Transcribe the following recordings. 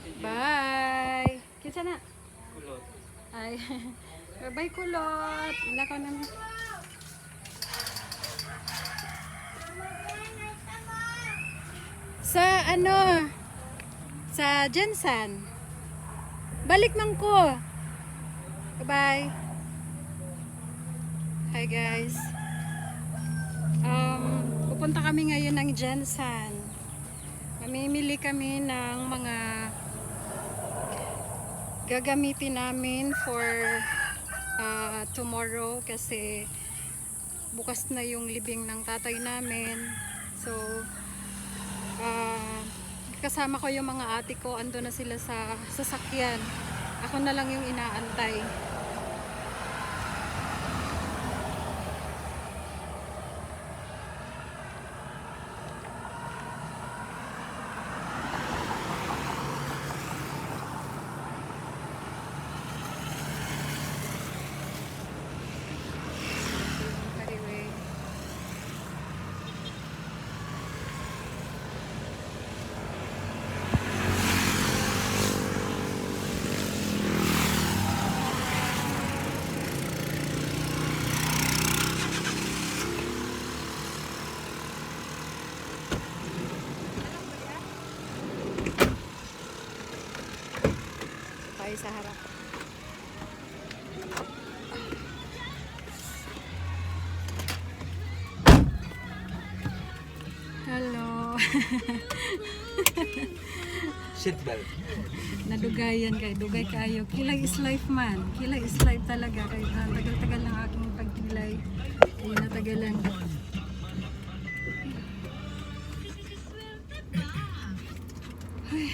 Bye. Kinsa na? Kulot. Ay. Bye kulot. Wala ko naman. Sa ano? Sa Jensen. Balik man ko. Bye. Hi guys. Pupunta kami ngayon ng Jensen. Mamimili kami ng mga gagamitin namin for tomorrow kasi bukas na yung libing ng tatay namin. So kasama ko yung mga ate ko, ando na sila sa sasakyan. Ako na lang yung inaantay. Tayo sa harap. Hello. Seatbelt. Nadugayan kay dugay kayo. Kilay is life man. Kilay is life talaga. Kay tagal-tagal ng aking pagkilay. Ay natagalan. Ay.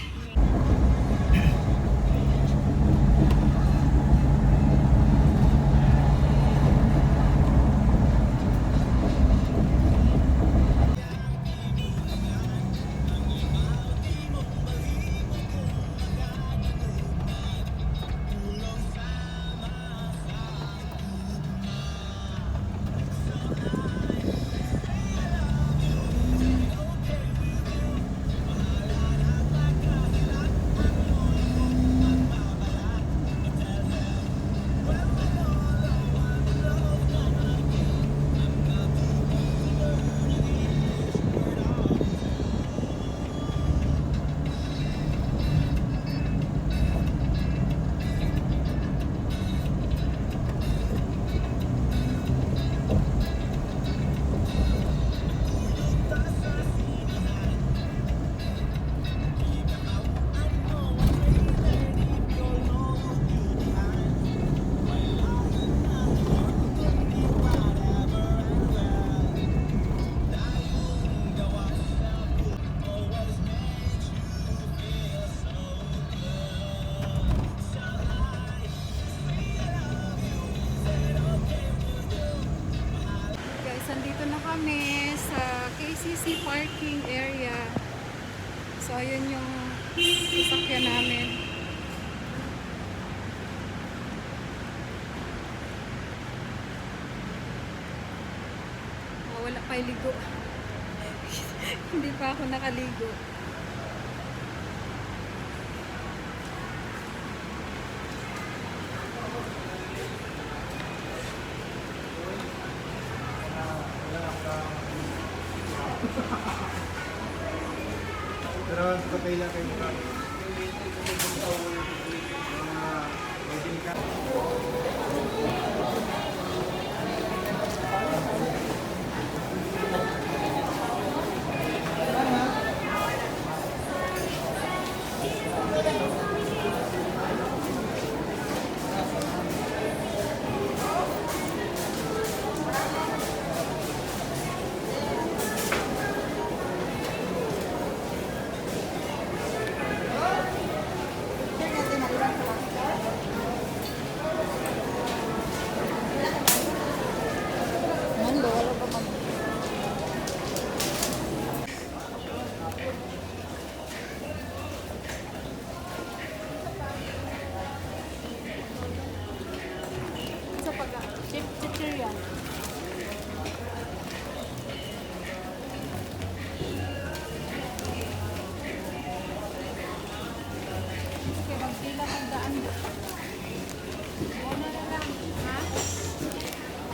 Nandito na kami sa KCC parking area. So ayun yung sasakyan namin. Wala pa ligo. Hindi pa ako nakaligo. Pero kapay lang kayo mukha. Wedding ka. Okay, magpila ng daan. Una na lang. Ha?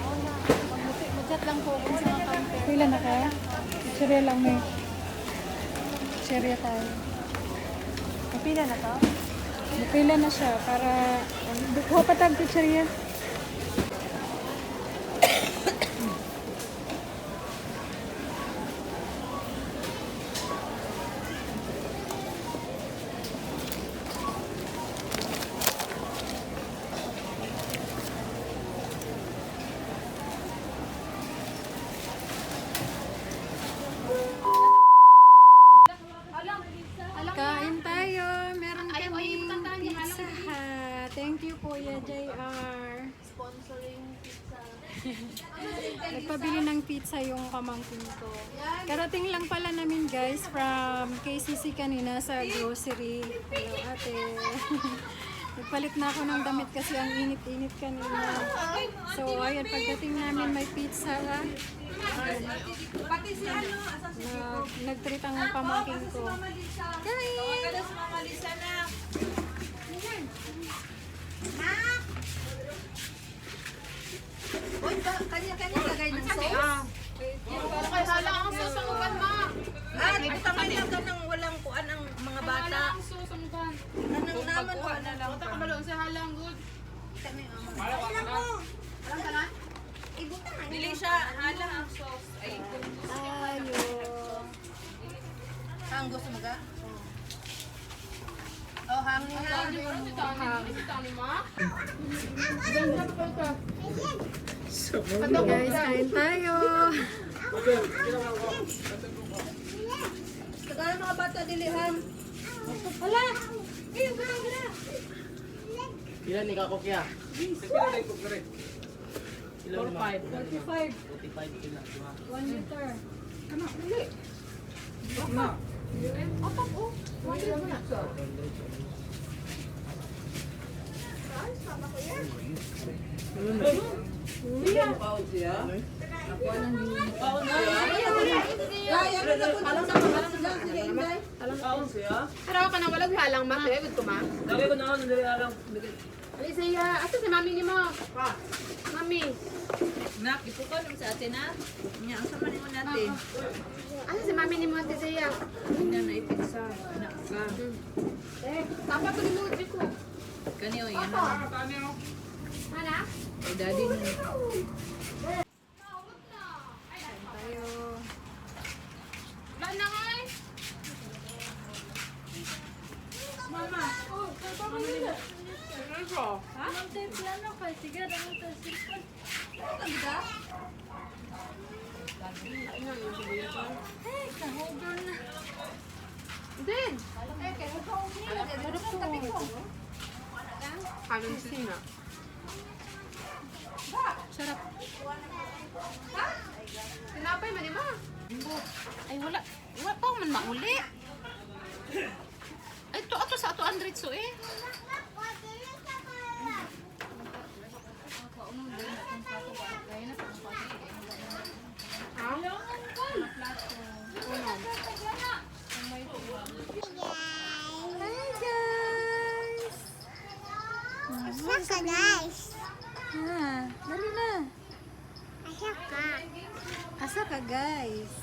Una. Mag-chat lang po kung sa mga counter. Pila na ka? Picture lang may. Picture tayo. Pila na to? Pila na siya para... Kuha pa tag picture. Kain tayo. Meron kami pizza Hut. Thank you, Kuya JR. Sponsoring pizza. Nagpabili ng pizza yung pamangkin ko. Karating lang pala namin guys from KCC kanina sa grocery. Hello ate. Nagpalit na ako ng damit kasi ang init-init kanina. So ayun, pagdating namin may pizza. Pati si ano, Nag-treat ang pamangkin ko. Kain! Tawagan sa Mama Lisa na. Uy, kanya-kanya lagay ng sauce. Kaya halang ang susungugan mo. Ah, tamay lang ka nang walang kuan ang mga bata. Halang ang susungugan. Anong naman kuan na lang. Bata ka ba doon sa halang good? Halang ka na? Bili siya, halang ang sauce. Ay, Tayo. ang gusto mo ga? Oh, hangin na. Guys, kain tayo. Tagalan mga bata dilihan. Hala! Iyo, gara. Ilan ni kakokya? 45. 45 kila. 1 liter. Pero ka na walang halang ma. Kaya good ko ma. Lagay ko na ako, nandali alam. Alisaya, asa si mami ni mo? Mami. Nak, ipukol mo sa atin na. Nya, ang sama mo natin. Asa si mami ni mo, Ate Zaya? Ina na ipiksa. Nak ka. Tapa ko ni mo, ko. Kaniyo, yan na. Hala? Ay, daddy na. Tayo. Wala na nga eh. Din. Kanin sina. Sarap. Tinapay man ma. Ay, wala. Wala pa man mauli. Ay, ito ato sa ato Andret so eh. Hi guys! Asa ka guys? Ha, dali na. Asa ka? Asa ka guys?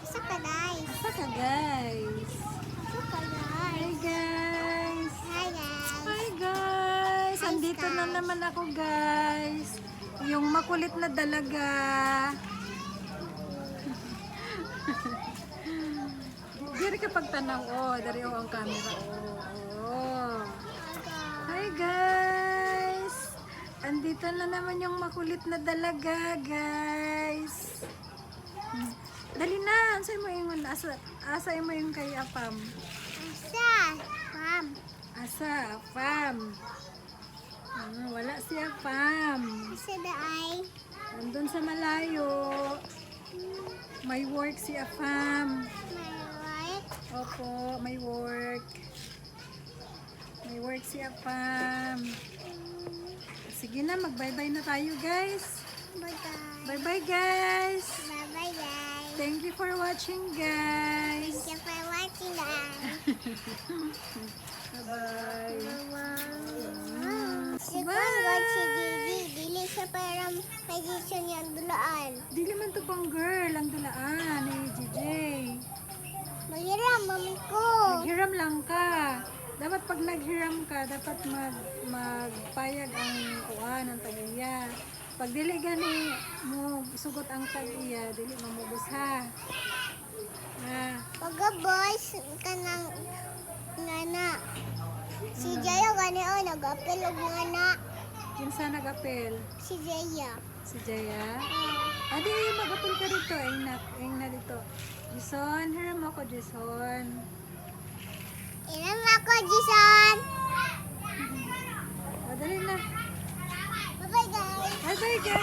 Asa ka guys? Asa ka guys? Asa ka Hi guys? guys! Hi guys! Hi guys! Andito na naman ako guys. Yung makulit na dalaga. Dari ka pagtanaw, oh. Dari oh ang camera, oh. Hi guys! Andito na naman yung makulit na dalaga, guys. Dali na, ansay mo yung asay mo yung kay Apam. Asa? Ma'am. Asa, Apam. Wala si Apam. Asa na ay? Nandun sa malayo. May work si Apam. My wife. Opo, may work. May work si Apam. Sige na, mag-bye-bye na tayo, guys. Bye-bye. Bye-bye, guys. Bye-bye guys. Thank you for watching, guys. Thank you for watching guys. Bye. Siguro si Didi, dili siya parang magician yung dulaan. Dili man to pang girl ang dulaan ni JJ. Mahiram, mami ko. Naghiram lang ka. Dapat pag naghiram ka, dapat magpayag ang kuan ng tag-iya. Pag dili gani mo sugot ang tag-iya, dili mamubos ha. Pagka-boys ka ng nana. Si Jaya gani o, nag-apel og ngana. Kinsa nag-apel? Si Jaya. Si Jaya? Adi, mag-apel ka dito. Ayun na dito. Jason, hiram ako, Jason. Ilan ako, Jason? O, dali na. Bye-bye, guys. Bye-bye, guys.